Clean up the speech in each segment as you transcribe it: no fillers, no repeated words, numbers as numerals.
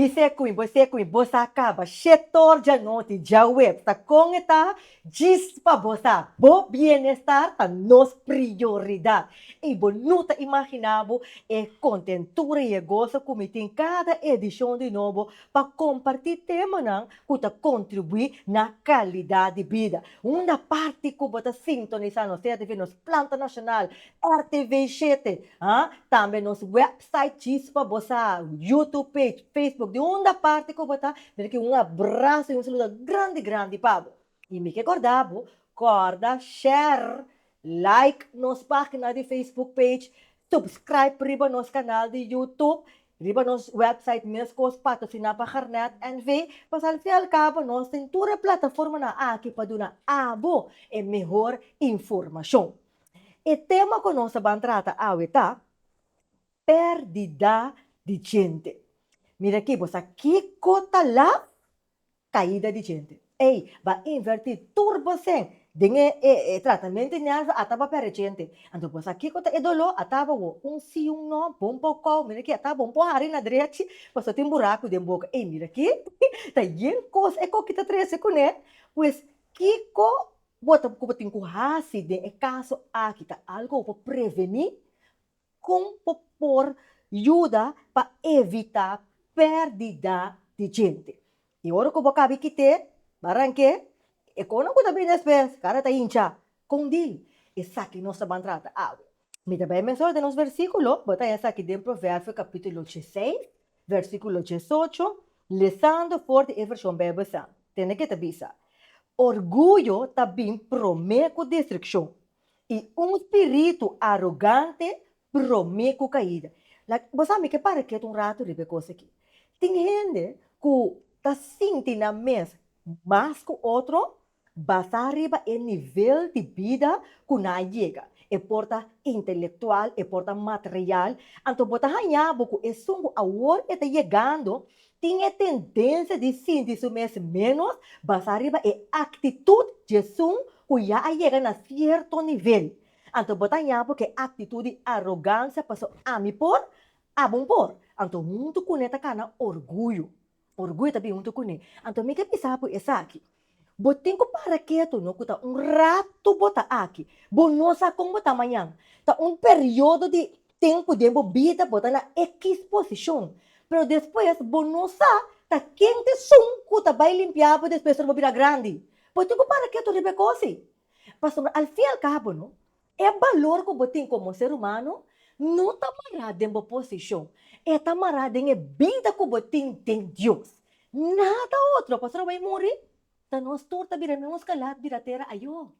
Você com você acaba, setor já noti, já web, tá com eta, diz para você, bo bem-estar, tá nos prioridade. E bo nuta imaginavo, é contentura e gozo como tem cada edição de novo, para compartilhar tema não, que contribuir na qualidade de vida. Uma parte que você sintonizar no CTV, nos Planta Nacional, RTV7, também nos websites para você, YouTube page, Facebook, de uma parte que você, porque um abraço e um saludo grande, grande, Pablo. E me recordava, corda, share, like nos página de Facebook page, subscribe para nosso canal de YouTube, riba nos website mesmo patrocinar para Harnet NV, mas al fim e al cabo nós tem toda a plataforma na aqui para dar abo e melhor informação. E tema que nós vamos tratar agora perdida de gente. Mira aqui, você aqui cota lá caída de gente. Ei, vai invertir turbo sem. Dengan tratamento niya ataba pera gente. Ando po sa kiko ta idolo ataba wo siyong no bompo ko mira ki ataba bompo hari na direchi paso tem buraco de boca. Ei, mira aqui. Ta yen cos eko kita trece com né. Pues kiko bota ko bating kuhasi de caso aqui tá algo para prevenir com por ajuda para evitar perda de gente. E ora ko baka bikite barangke e kono ko tabi después, cara ta hincha, com dil. Essa aqui nossa bantrata. Me também menciono de nos versículos, bota essa aqui de Provérbio capítulo 16, versículo 18, lesando forte e versão bebesa. Tem que tabisa. Orgulho também promete destruição. E espírito arrogante promete caída. Você sabe que para que um rato de coisa aqui. Tem gente que está sentindo na mesa mais que outro, basta arriba o nível de vida que não chega. E porta intelectual, e porta material. Então, bota hanhabo que é sungo a hora está chegando, tem a tendência de sentir-se menos, basta arriba e atitude de sungo que já chega a certo nível. Então, bota hanhabo que atitude arrogância passou a me por, a bom por. Então, muito conecta com orgulho. Orgulho também muito conecta. Então, me que pensar por essa aqui. Botin ko para quieto, no? Kuta rato bota aqui. Bonosa como bota amanhã. Tá período de tempo de vida bota na exposição. Pero depois, bonosa, tá quente som, kuta vai limpar, depois vai virar grande. Botin ko para quieto, Rebecosi. Pastor, al fim e al cabo, no? É valor que botin como ser humano, não tá marado em uma posição. É tá marado em vida que botin tem Deus. Nada outro, pastor, vai morrer. Tanos torta bira nos kalat biratera ayo.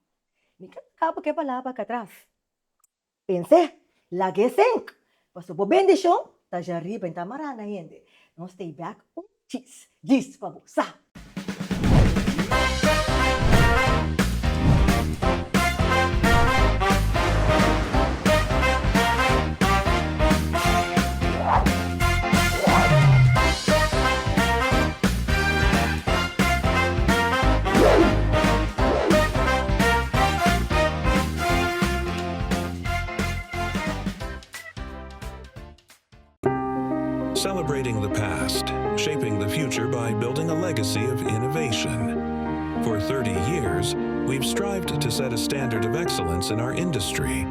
Mika kapa que palapa ka atrás. Pense, lagi sink. Paso po bendición, ta arriba en tamarana gente. No stay back, cheese. Gis pabusa. Celebrating the past, shaping the future by building a legacy of innovation. For 30 years, we've strived to set a standard of excellence in our industry,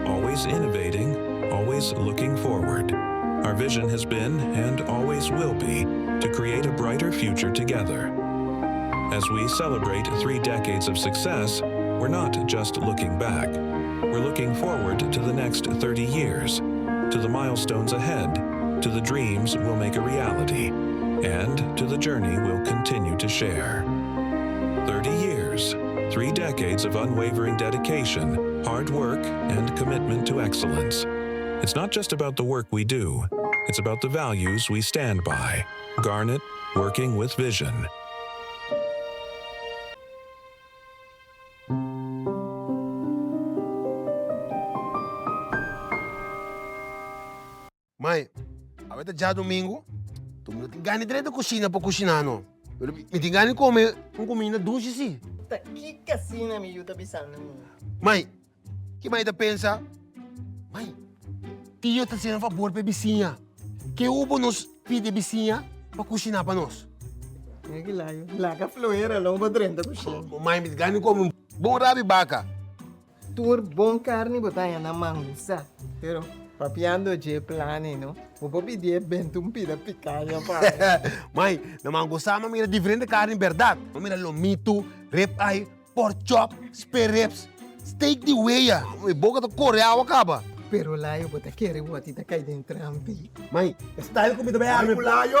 always innovating, always looking forward. Our vision has been, and always will be, to create a brighter future together. As we celebrate 3 decades of success, we're not just looking back. We're looking forward to the next 30 years, to the milestones ahead, to the dreams we'll make a reality, and to the journey we'll continue to share. 30 years, 3 decades of unwavering dedication, hard work, and commitment to excellence. It's not just about the work we do, it's about the values we stand by. Garnet, working with vision. Mãe, avete già domingo? Tu mi tingani direito cucina para cucinar, não? Me tingani come comida doce, sim. Que casina me ajuda a pensar, Mãe, que mãe tá pensa? Mãe, tio tá sendo favor para vizinha. Que o nos pede vizinha, para cozinhar para nós. É que lá, lá que a floeira, lá para dentro da cozinha. Mãe, me ganha como um bom rabi baca. Tur bom carne botar na manguça. Pero, papiando de plane, não? O papi de bento pida picanha, pá. Mãe, na mangosa, mira diferente carne, verdade. Mira lomito, rib eye, pork chop, spare ribs, steak de weia. Boca do coreano acaba. Pero lá eu botar querer o atita cair dentro trampi. Mãe, style comida bem Ay, arme. Culayo,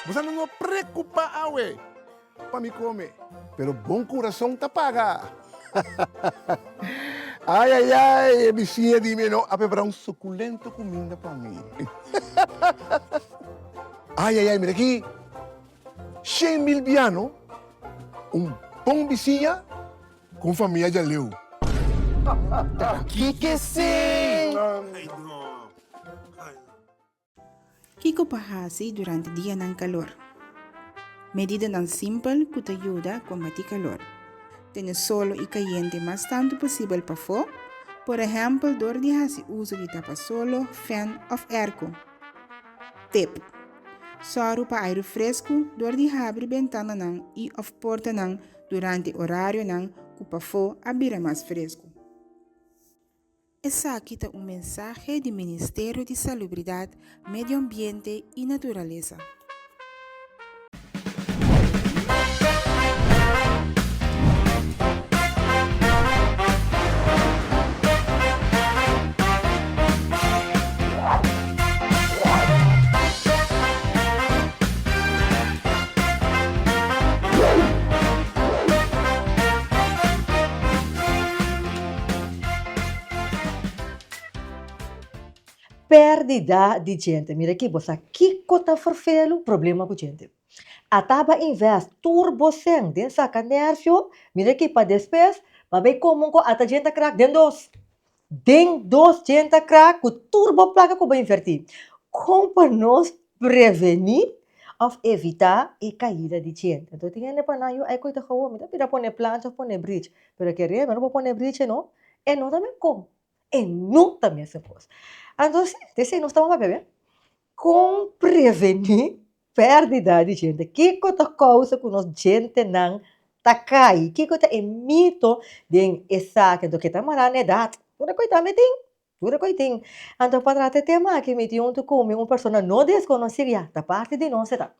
você não preocupa, awe, para me comer. Pero bom coração te paga. Ai, vizinha, dime, não, a preparar suculento comida para mim. Ai, mira aqui. 100,000 piano, bom vizinha com família de leu. Que sim! Kiko pahasi durante dia ng calor. Medida ng simple que te ayuda a combatir calor. Tener solo y caliente más tanto posible para fo. Por ejemplo, door de hasi uso de tapa solo, fan of airco. Tip. Soro pa aire fresco, door de abrir ventana nang e of porta nang durante horário nang kupa fo abrir mais fresco. Essa aqui está mensaje do Ministério de Salubridade, Medio Ambiente e Natureza. Perdida de gente. Mira aqui, você que cota farfelo, problema com gente. Ataba invest turbo sen, den saca nervio, mira aqui para despes, para ver como ko ata gente crack den dos gente crack com turbo placa que vai invertir. Como para nós prevenir of evitar a caída de gente. Então tinha ne para naio ai coita hawo, mira pira pone plancha, pone bridge, pero que re, não pone bridge não, e não também como. E não também se pode. Então, desse nós estamos a ver, como prevenir perda de gente. Que coisa causa que nós gente não tá cai? Que coisa é mito de essa que do que tá marando idade? Tudo coisa me tem, tudo coisa tem. Então para tratar tema que me tinha como uma pessoa não desconhecida, da parte de nós tá.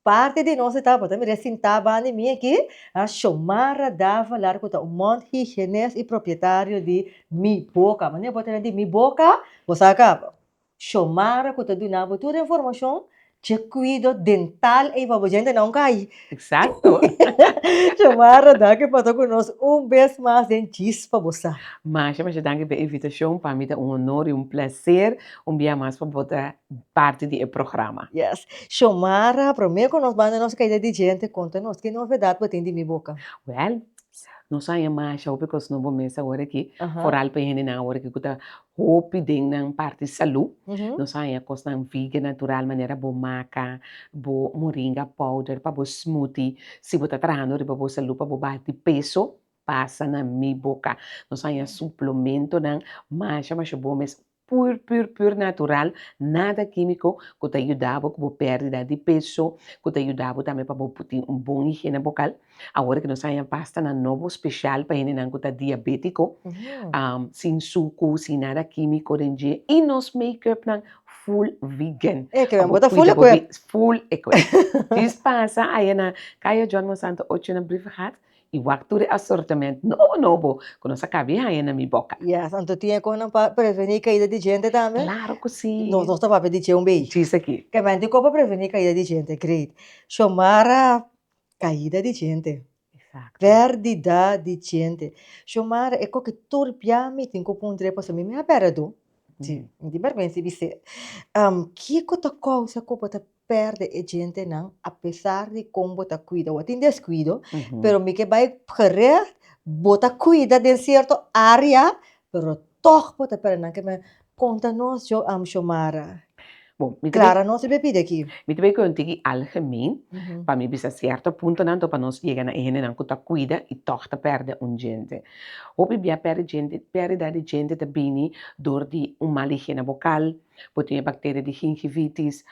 Parte de nós está, porque me resintava a mim aqui, a Xomara dava lá com o monte higienês e proprietário de Mi Boca. Mas nem botar de Mi Boca, você acaba. Xomara com tudo na toda a informação de cuido dental e para a gente não cair. Exacto. Xomara dá que para conosco vez mais dentista para você. Mas danke pela invitação. Para mim é honor e prazer dia mais para botar parte do programa. Yes. Xomara, primeiro que nós vamos nos cair de gente, conta-nos que novidade para ter de Mi Boca. Well, não sai mais porque nós não vamos agora aqui. Foral para gente na hora que está hope na parte de saúde. Não sai a coisa vegan natural maneira boa maca, boa moringa powder, para boa smoothie. Se você está tratando de boa saúde, para boa bater peso, passa na Mi Boca. Não sai a suplemento na mais bom mas pur natural, nada químico, que te ajudava com a perda de peso, que te ajudava também para ter bom higiene bucal. Agora que nós temos pasta na novo especial para gente que está diabético, sem suco, sem nada químico, e nos make-up na full vegan. É que vamos botar full equip. Full equip. Isso passa aí na Caio John Monsanto 8 na Briefhat. E o actor assortimento novo, que nós acabamos aí na Mi Boca. Yes, então tinha como para prevenir caída de gente também. Claro que sim. Nós estamos a pedir beijo. Diz aqui. Que vem para prevenir caída de gente, great. Xomara caída de gente. Exato. Perdida de gente. Xomara é que turbiame tem que pôr para mim me aperto. Sim, de vergonha se dizer. Que outra coisa que você perde a gente não, apesar de como você cuida, ou tem descuido, pero me que vai querer, você cuida de certa área, pero toch você perde não que me conta-nos, Xomara. Bom, Clara, não se bebida aqui. me também contigo algemeen, para mim bisa certo ponto não para nós chegar na ene não kuta cuida e torta perde gente. Hopi bia perda de gente também door de uma higiene bucal, botem bactéria de gingivitis,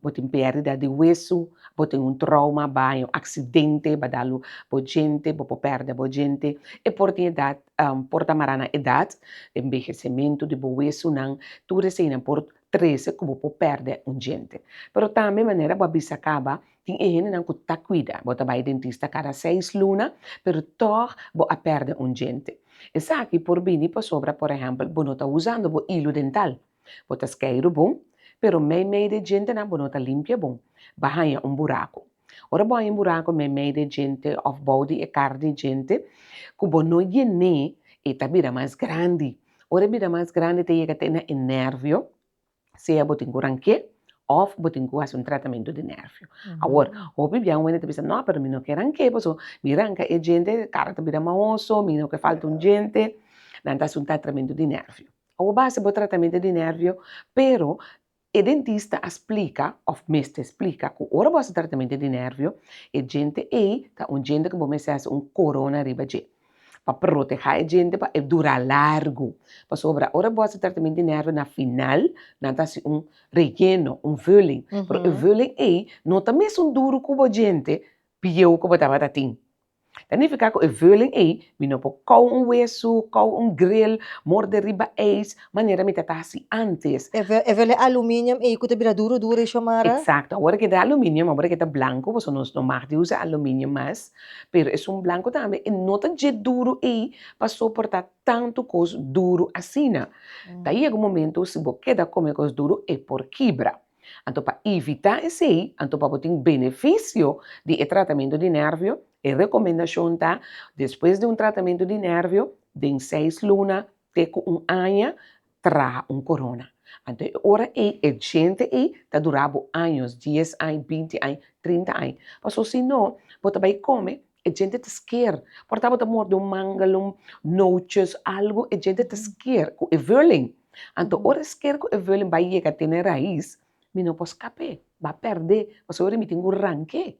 botem perda de hueso, botem trauma, banho, acidente, badalo, bo gente, bo perda bo gente, e por idade, porta marana idade, envelhecimento de bo hueso não, tudo isso por 13 como po perde gente. Pero também maneira bo bisa acaba, tem ene não kuta cuida, bota vai dentista cada 6 luna, pero toch bo a perde gente. Essa aqui por bini por sobra, por exemplo, bo não tá usando bo hilo dental, bo tá esqueiro bom, pero meio de gente não bo não tá limpia bom, bahanha buraco. Ora bo um buraco meio de gente of body e carne de gente, que bo não llene e tá bira mais grande. Ora bira mais grande te chega ter nervio, seja botin ranque of botin um tratamento de nervio. Agora, o bibião ainda te pensa, não, pero não quer ranque, porque mi ranca é gente, cara te vira maoso, mi não que falta gente, não tá um tratamento de nervio. O base bo tratamento de nervio, pero o dentista explica, of mestre explica, que ora bo tratamento de nervio, e gente tá gente que bo me corona riba je. Para proteger a gente, para durar largo. Para sobra, ora boa tratamento de nervo na final, não tá relleno, vulling. Pero o vulling não tá mesmo duro como a gente, pior como estava tatim. Significa que o vulling me não pode cau hueso, cau grill, morde riba maneira me tá assim antes. É vele alumínio e que te vira duro e chamara. Exacto, agora que dá alumínio, agora que dá branco, você não mais usa alumínio mais, pero é branco também, e não tá de duro para suportar tanto coisa duro assim. Daí é um momento, se você quer comer coisa duro, é por quebra. Então, para evitar esse então para ter benefício de tratamento de nervio, a recomendação tá, depois de tratamento de nervio, de 6 lunas, ter ano, traga corona. Então, ora gente está durando anos, 10 anos, 20 anos, 30 anos. Mas se não, você vai comer, a gente te esquer. Portanto, você morde mangalum, noches, algo, a gente te esquer, com o vulling. Então, ora esquer com o vulling vai chegar a ter raiz, mas não pode escapar, vai perder, mas ora me tem ranque.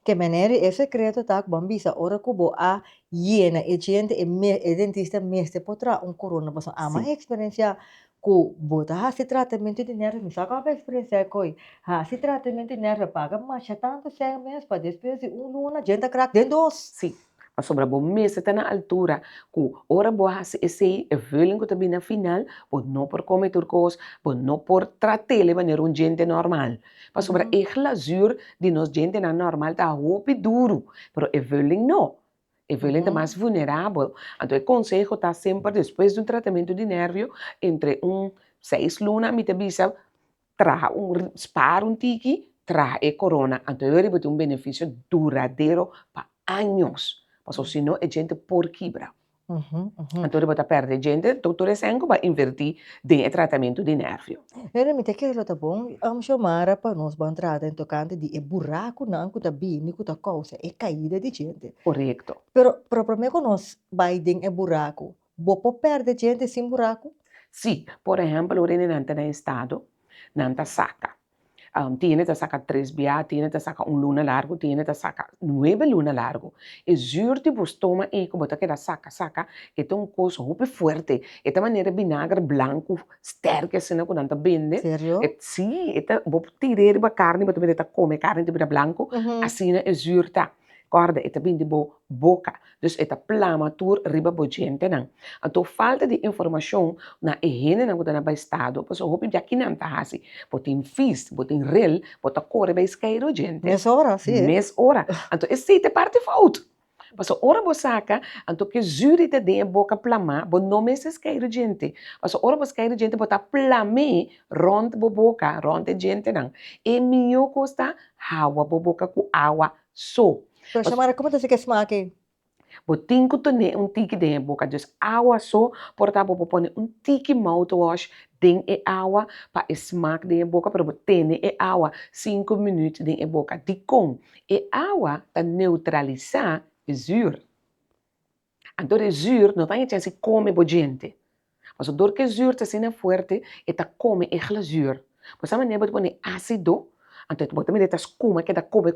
Que maneira é secreto tá com bambisa ora kubo a hiena e gente e dentista mestre potrà corona mas ama experiência ku bota ha se tratamento de nervo me saca a experiência coi ha se tratamento de nervo paga mas já tanto 6 meses para depois de luna gente crack dentro dos. Sim. Mas sobre a bom mês está na altura que ora boa esse vulling que também na final pode não por comer turcos pode não por tratar de maneira gente normal mas sobre a glasur de nós gente na normal está roupa duro pero o vulling não o vulling está mais vulnerável então o conselho está sempre depois de tratamento de nervio entre 6 lunas me te bisa traga spar tiki traga a corona então eu vou ter benefício duradouro para anos. Mas se não, a gente por quebra. Então, você perde gente, doutor Senko vai invertir em tratamento de nervio. Realmente aquilo tá bom, chamara para nós entrar em tocante de buraco não que tá bem, que tá causa é caída de gente. Correto. Pero propriamente quando nós vai em buraco, você perde gente sem buraco? Sim, por exemplo, o renante no estado, não saca. Tiene que sacar 3 BA, tiene que sacar luna largo, tiene que sacar 9 luna largo. E juro que você toma e como que saca, é uma coisa muito forte. É uma maneira vinagre branco, sterk, assim, quando anda bende. Sério? Sim, você tirar a carne, você vai comer carne de branco, assim é juro tá. Corda, é bem de boca. Dus é plamatur riba bojente não. Então falta de informação na higiene não está na estado, pois o hopi já que não tá assim, botem fis, botem rel, botar corre vai escair gente. Mes hora, sim. Mes hora. Então esse é parte falta. Mas ora você saca, então que jure te de boca plama, bo não me se escair gente. Mas ora você escair gente botar plame rond bo boca, rond gente não. E minho costa água bo boca com água só. Pero chamara como tá se que smake? Botin que tem tiki dentro boca, dus água só, portanto, vou pôr tiki mouthwash dentro de água para smack dentro de boca, para botar água 5 minutos dentro de boca. De com e água para neutralizar o zuur. Então, o zuur não tem chance de comer por gente. Mas door que zuur te sina fuerte, eta come e glazuur. Pues essa maneira pone ácido, então tu bota medita skuma que da come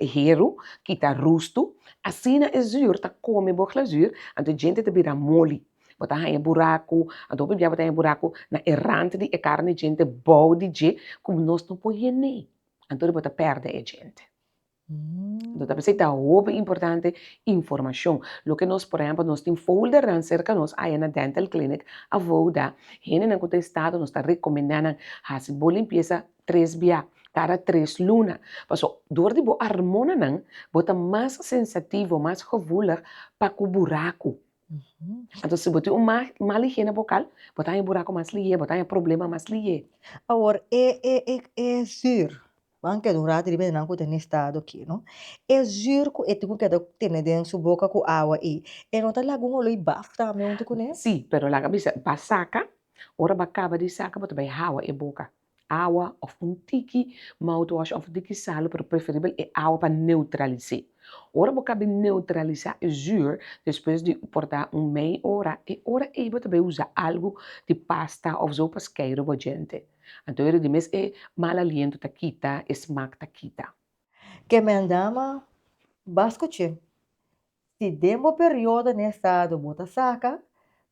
e heru, que tá rusto, assim é zuur, tá come bo glazuur, então gente te vira mole. Bota aí buraco, então bebia bota aí buraco na errante de carne gente bom de je, como nós não podemos. Então bota perde a gente. Então, também está muito importante informação. Lo que nós, por exemplo, nós temos folder cerca de nós, aí na dental clinic, a voda, gente no estado nos está recomendando fazer boa limpeza 3 dias, cada 3 lunas. Paso, door de boa hormona não, bota mais sensitivo, mais gevoelig para o buraco. Então, se botar uma mal higiene bucal, botar um buraco mais lié, botar um problema mais lié. Agora, é zuur. Anche un rato di bene anche nel stato aqui, no? É zuur que tu que tem dentro da sua boca com água e não tá lá com o bafo também onde conhece? Sim, pero la cabeça para saca, ora acaba de saca, bota bem água e boca. Água of tiki mouthwash of tiki salo, pero preferível é água para neutralizar. Ora acaba de neutralizar o zuur, depois de portar meia hora, e ora bota bem usar algo de pasta of zo para esqueiro para gente. Então, ele diz é mal aliento taquita, smack taquita. Que me andama, bascoche. Se demo período nesse estado, bota saca,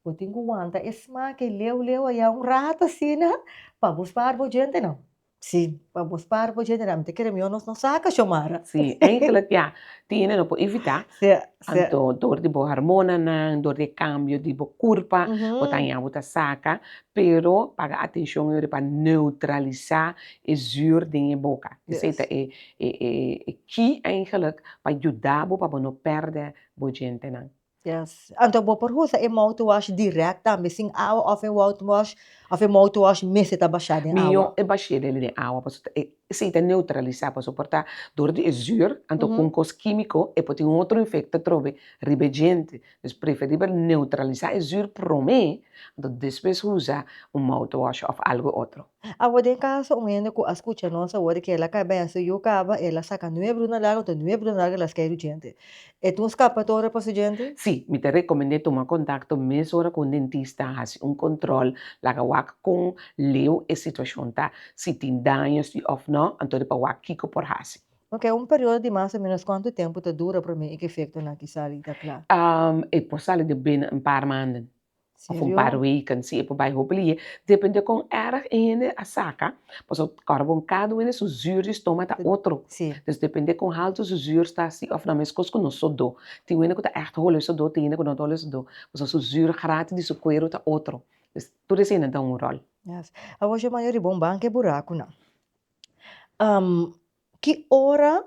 bota enguanta, esma que leu aí rato assim, né? Para buscar por gente, não. Sim, para buscar por gente, não. Te queremos não saca, chamara. Sim, eigenlijk ja, tiene no pode evitar. Se, Então, door de boa hormona, door de cambio de boa curva, botar em água saca, pero paga atenção para neutralizar o zuur in boca. Yes. Isso é key eigenlijk para ajudar para não perder a gente não. yes. Então, vou por usa mouthwash direct, também, sem água, of mouthwash mesmo tá baixado em Mio água. é baixar ele de água, para se neutralizar, para suportar dor de zuur, então com cos químico, e pode outro efeito trove ribegente. Então, preferível neutralizar o zuur primeiro, então depois usar mouthwash ou algo outro. Agora, em caso, que escuta nossa, agora que ela acaba essa e acaba, ela saca nueve na larga, então nueve na larga, elas querem gente. É tu escapatória para essa gente? Sim, me te recomendei tomar contato mesmo hora com o dentista, fazer controle, laga com leu a situação, tá? Se tem danos ou não, então para o kiko por fazer. Ok, período de mais ou menos quanto tempo te dura para mim e que efeito na que sai da claro? E posso sair de bem paar maanden. Of paar weken, zie je bij hopelijk. Depende com erg in a saca, pois o carboncado in su zuur is tomata outro. Sim. Dus depende com alto su zuur está si of na mes cosco no sodo. Tem wene que tá echt hole sodo, tem wene que não hole sodo. Pois o su zuur gratis de su cuero tá outro. Dus tudo isso ainda dá rol. Yes. Agora, a maioria bom banco é buraco, não. Que hora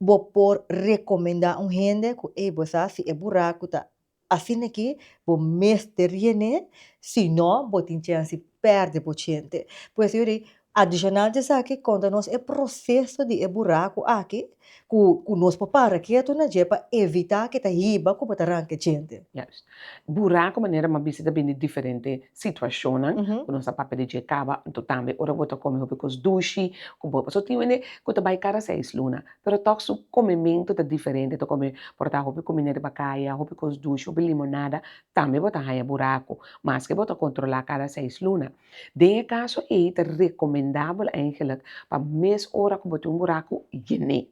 vou por recomendar gente que você se é buraco tá assim aqui, vou mestre né? Se não, vou ter chance perde por gente. Pois eu digo, adicional disso aqui, quando nós é processo de buraco aqui, que nós para que tu na para evitar que tá riba com botar ranque gente. Juist. Buraco maneira uma visita bem diferente situação, né? Quando nós papel de cava, então também ora bota come hope com os dushi, com boa. Só tem wene que tá vai cara 6 luna, pero toque su comimento tá diferente, to come portar hope com minério bacaia, hope com os dushi, hope limonada, também bota raia buraco, mas que bota controlar cada 6 luna. De caso é recomendável eigenlijk para mês hora que bota buraco gene.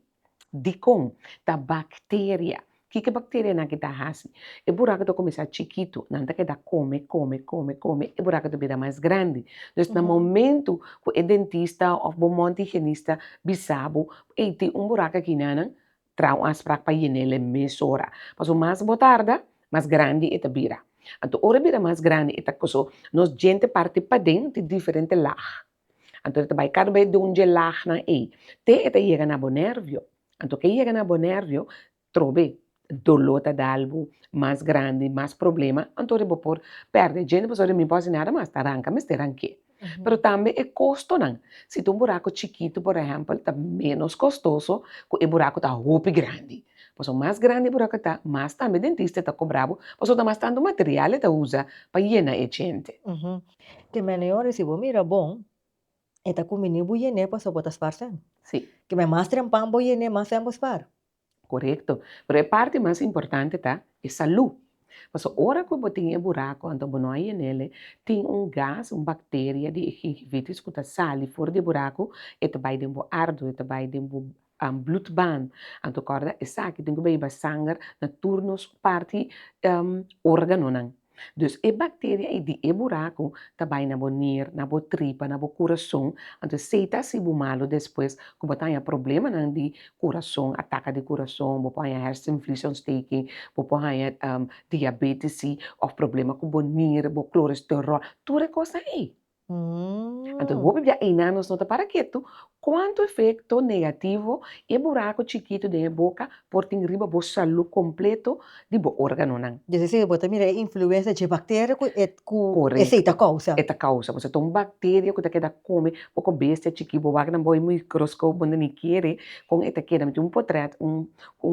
De com da bactéria. Que bactéria na que tá hasi? E buraco to começar chiquito, não tá que dá come, e buraco to vira mais grande. Então, no momento que o dentista ou o monte higienista bisabo, e tem buraco aqui não, trau as para ele mesora. Mas o mais botarda, mais grande e vira. Então, ora vira mais grande e tá coso, nós gente parte para dentro de diferente lag. Então, vai cada vez de lag na e. Te chega na nervio. Então, que chega na nervio, trove dolor da algo mais grande, mais problema, então eu vou por perder gente, mas eu não posso nada mais, arranca, mas arranque. Pero também é custo, não. Se tem buraco chiquito, por exemplo, está menos custoso que o buraco está muito grande. Pois o mais grande o buraco está, mais também o dentista está cobrado, pois o mais tanto material está usa para llenar a gente. Que melhor se você mira bom, está comendo buiene para só botar esparcendo. Sim. Que mais trempam buiene, mais tempo espar. Correto. Pero a parte mais importante tá, é saúde. Mas a hora que botem em buraco, então bonoi nele, tem gás, bactéria de vitis que tá sali fora de buraco, e vai dentro ardo, e vai dentro bloedbaan. Então, corda, essa aqui tem que beber sangue na turnos parte órgano não. Dus e bactéria e de buraco também na bonir, na bo tripa, na bo coração. Então, se tá se malo depois, que botar problema não de coração, ataque de coração, bo põe herseninfliesontsteking, bo põe diabetes, of problema com bonir, bo colesterol, tudo é coisa aí. Então, vou beber anos nota para quieto, quanto efeito negativo e buraco chiquito de boca por ter riba bo saúde completo de bo órgano não. Jadi bota mira influência de bactéria ku Correto. essa causa. Esta causa, você tem bactéria que está queda come, pouco bestia chiqui, boba que não vai microscópio, onde nem quer, com esta queda, um portrait,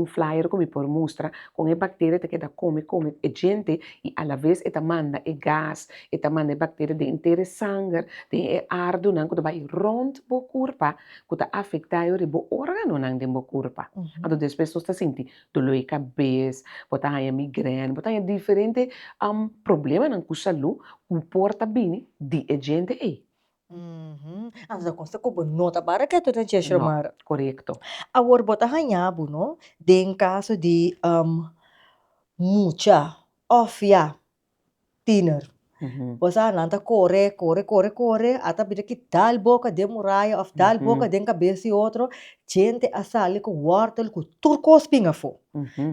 flyer como por mostra, com a bactéria que queda come, e gente, e a la vez esta manda e gás, esta manda bactéria de inteira sangue, de ardo, não, que vai rond bo corpo, que está afetado de bo órgano não de bo corpo. Então, depois você sente dolor de cabeça, botar aí migraine, botar aí diferente problema não com saúde, o porta bem de gente aí. Asa consta ko nota para que tu tens chamar. Correto. Agora bota hanhabo, no? Den caso de mucha, ofia, tiner. Você nanta corre, até bira que tal boca de muralha, of tal boca de cabeça e outro, gente assale com wortel, com turcos pingafo.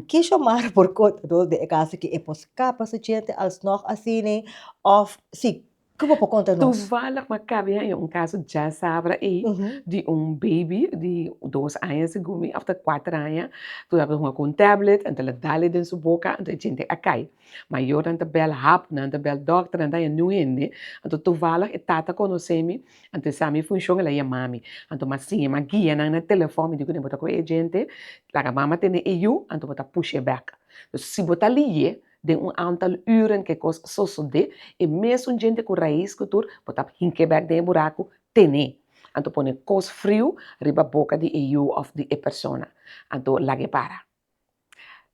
Que chamar por conta de caso que é poscapa se gente alsnog assim, of, sim, que vou por conta nós. Toevallig, maar cabe caso já sabe aí de baby de 2 anos e gumi, of 4 anos, tu hebben gewoon een tablet en ela dá in sua boca en a gente acai. Maar eu dan te bel hap, dan te bel dokter en dan je nu in, então toevallig e tata conhece-me, en te sami funciona ela mami. Então mas sim, mas guia na telefone, digo nem botar com a gente, la mama tem eu, então botar push back. Dus se botar ali de aantal uren que cos sosode e mesmo gente com raiz cultura botar hinkeback de buraco tene. Então põe cos frio riba boca de eu of de persona. Então lage para.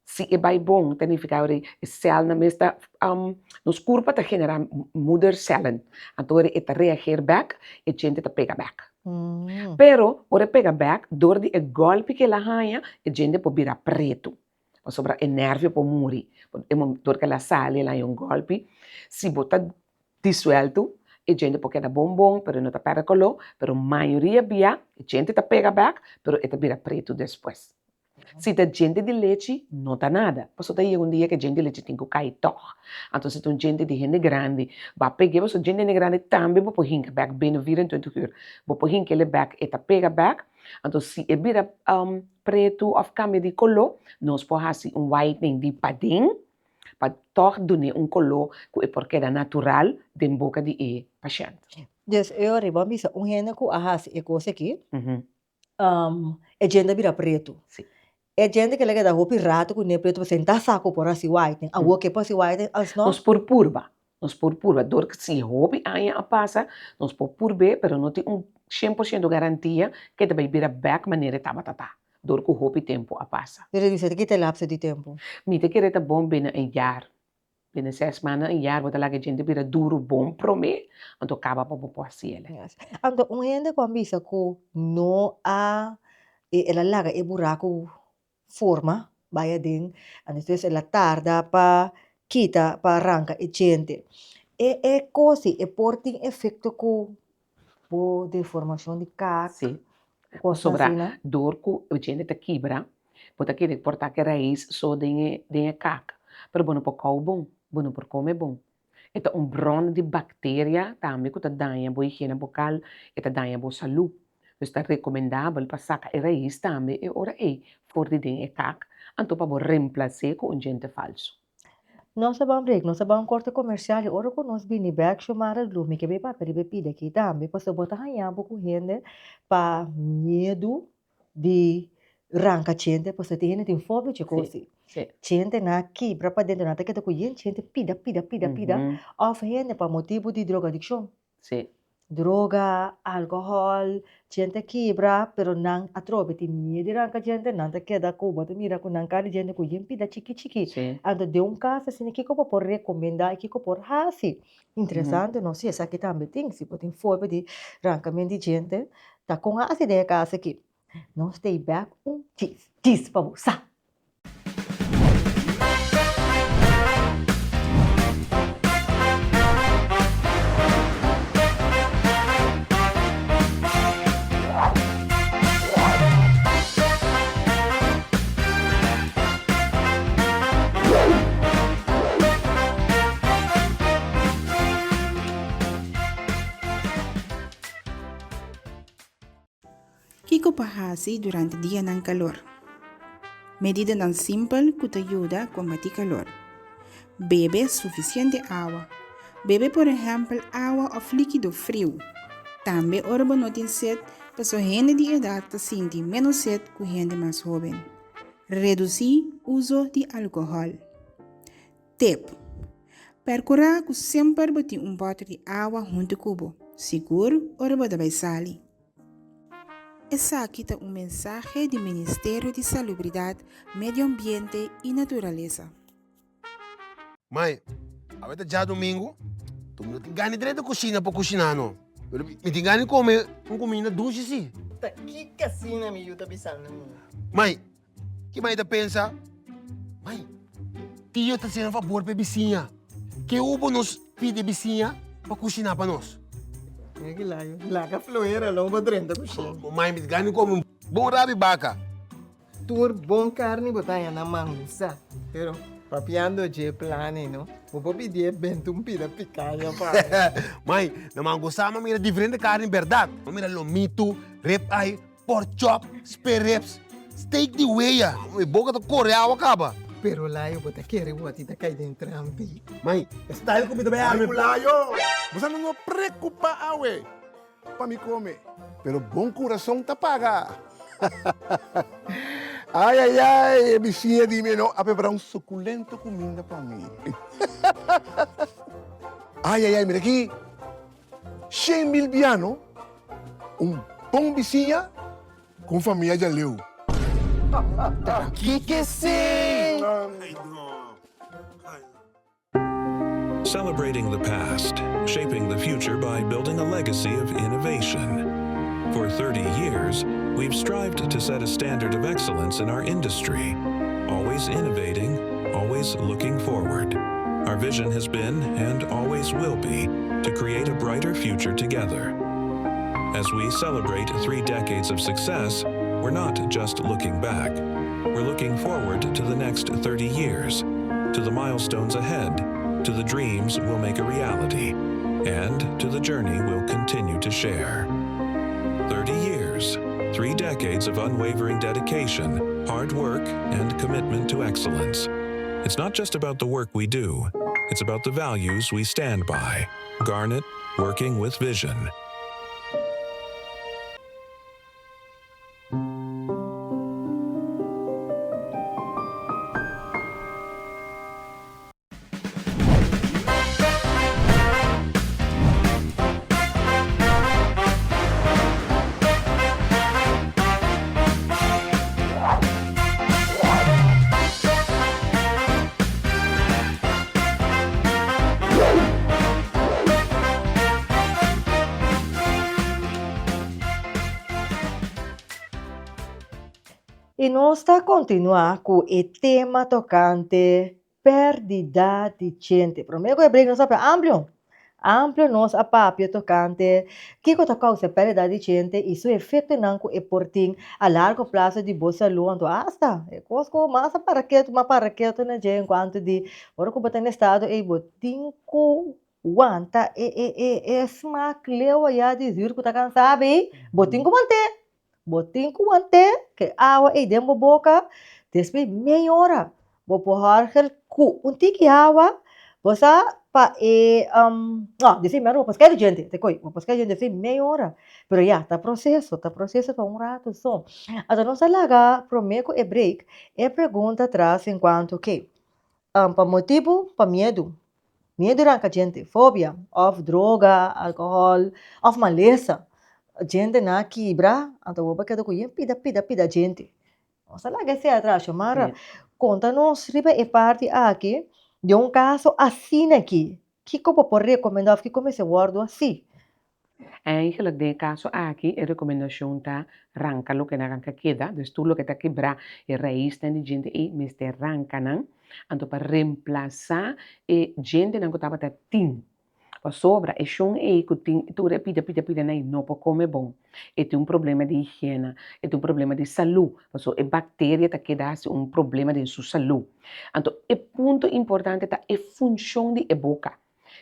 Se é bem bom, tem que ficar cel na mesta nos corpo te genera moeder cellen. Então ele reagir back e gente te pega back. Pero ora pega back door de golpe que la hanha e gente pode virar preto. Sobre o nervo para morrer. Porque ela sai lá em golpe, se botar disuelto, a gente pode dar bombom, pero não está para color, pero a maioria via, a gente está pega back, pero está vira preto depois. Se a gente de leite, não está nada. Por isso tem dia que a gente de leite tem que cair toch. Então, se tem gente de gente grande, vai pegar, se gente de grande também vai pôr hinka back, bem 24 horas. Vai pôr hinka ele back, está pega back. Então, se é vira preto ou cambia de color, nós podemos fazer whitening de padinho, para tornar color que é porque é natural de boca de paciente. Dus eu arriba bisa gente que ahas e coisa aqui, é gente vira preto. Sim. É gente que lega da roupa rato com nem preto, você tá saco por assim white, a o que pode white as Nós por purba, dor que se roupa aí a passa, nós por purbe, pero não tem 100% garantia que te vai virar back maneira tabatata. Dor que roupa tempo a passa. Pero dice que te lapso de tempo. Me te querer bom binnen een jaar. Binnen 6 maanden, een jaar, wat a gente vira duro bom pro me, então acaba para popor cielo. Yes. Então, gente com bisa que não há ela larga e buraco forma, vai den, então ela tarda para quita, para arranca e gente. É coisa, é por tem efeito com boa deformação de caca. Sim. Coisa Sobre assim, né? dor que a gente te quebra, pode querer portar que raiz só de caca. Pero bueno por bom, bueno por comer bom. Então bron de bactéria também que te danha boa higiene bucal, e te danha boa saúde. Dus está recomendável para sacar a raiz também e ora for de caca, então para reemplaçar com gente falso. Nós vamos break, nós vamos corte comercial, ora com nós vini back chamar a lume que bem para pedir aqui também, para botar ranhar pouco gente para medo de ranca gente, para você ter tem fobia de coisa. Sim. Gente na quebra para dentro na que tá com gente pida, of gente para motivo de drogadicção. Sim. droga, alcohol, gente quebra, pero não atrobe te medo ranca gente, não te queda com bota mira com não cara gente com pida chiqui. Sim. Ando de caso assim que eu por recomendar que eu por hasi. Interessante, não sei essa aqui também tem, se pode for de rancamente de gente, tá com hasi de casa aqui. Não stay back cheese para você. Kiko pahasi durante dia ng calor. Medida ng simple que te ayuda a combatir calor. Bebe suficiente agua. Bebe, por ejemplo, agua o líquido frío. También orbo no tiene sed, pero gente de edad te siente menos sed que gente más joven. Reducir uso de alcohol. Tip. Percurar que sempre bote bote de agua junto cubo. Seguro, orbo de sali. Essa aqui está mensaje do Ministério de Salubridade, Medio Ambiente e Natureza. Mãe, agora já domingo, tu não tem ganho direito de cozinha para cozinhar, não. Pero me tem ganho de comer comida doce, sim. Tá, que casina me ajuda pensando nisso? Mãe, que mãe tá pensa? Mãe, tio tá sendo favor para vizinha. Que ubo nos pede vizinha para cozinhar para nós. É que lá, laga floeira, longa 30 coxinha. Mãe, me tem ganho de comer bom rabi vaca. Tur bom carne botar na manguça. Pero papiando de plane, no? O papi de bentum pida picanha pa. Mãe, não me gostava, mas mira diferente carne, verdade. Mira lomito, rib eye, pork chop, spare ribs, steak de weia. Me boca do coreano acaba. Pero lá eu botar querer o atita cai dentro ambi. Mãe, style comida bem Ay, arme. Pulayo! Você não preocupa, awe. Para me comer. Pero bom coração te paga. Ai, vizinha dime, não, a preparar suculento comida para mim. Ai, mira aqui. 100 mil piano, bom vizinha com família de leu. Que sim! Celebrating the past, shaping the future by building a legacy of innovation. For 30 years, we've strived to set a standard of excellence in our industry, always innovating, always looking forward. Our vision has been, and always will be, to create a brighter future together. As we celebrate 3 decades of success, we're not just looking back. We're looking forward to the next 30 years, to the milestones ahead, to the dreams we'll make a reality, and to the journey we'll continue to share. 30 years, 3 decades of unwavering dedication, hard work, and commitment to excellence. It's not just about the work we do, it's about the values we stand by. Garnet, working with vision. E nós está continuar com o tema tocante pérdida de gente. Primeiro que eu nós sabe amplo nós a papia tocante que que causa pérdida de gente e seu efeito não é portim a largo prazo de boa saúde hasta é coisa mais para que na gente enquanto de ora que botar no estado e botinho aguanta é smack leu aí dizer que tá cansado botinho manter que água e dentro da boca depois meia hora vou pôr cu tique água você pa dice mero pues que gente te coi pues que gente meia hora pero já tá processo para rato só então nós alaga prometo e break e pergunta atrás enquanto que para motivo para medo Medo ranca gente, fobia, of droga, alcohol, of maleza. Gente na quebra, então vou para que pida gente. Nossa, lá que se atrás, Mara, Sim. conta-nos, riba e parte aqui de um caso assim aqui. Que como por recomendar que comece a guardo assim? Eigenlijk de caso aqui, a recomendação tá arranca lo que na arranca queda, dus tu lo que tá quebra e raiz tem de gente e meste arranca não, então para reemplazar e gente não que tava tá tin. Pa sobra e chão e que tem tu repita na não pode comer bom. E tem problema de higiene, e tem problema de saúde, porque a bactéria tá que dá um problema de sua saúde. Então, o ponto importante tá a função de boca.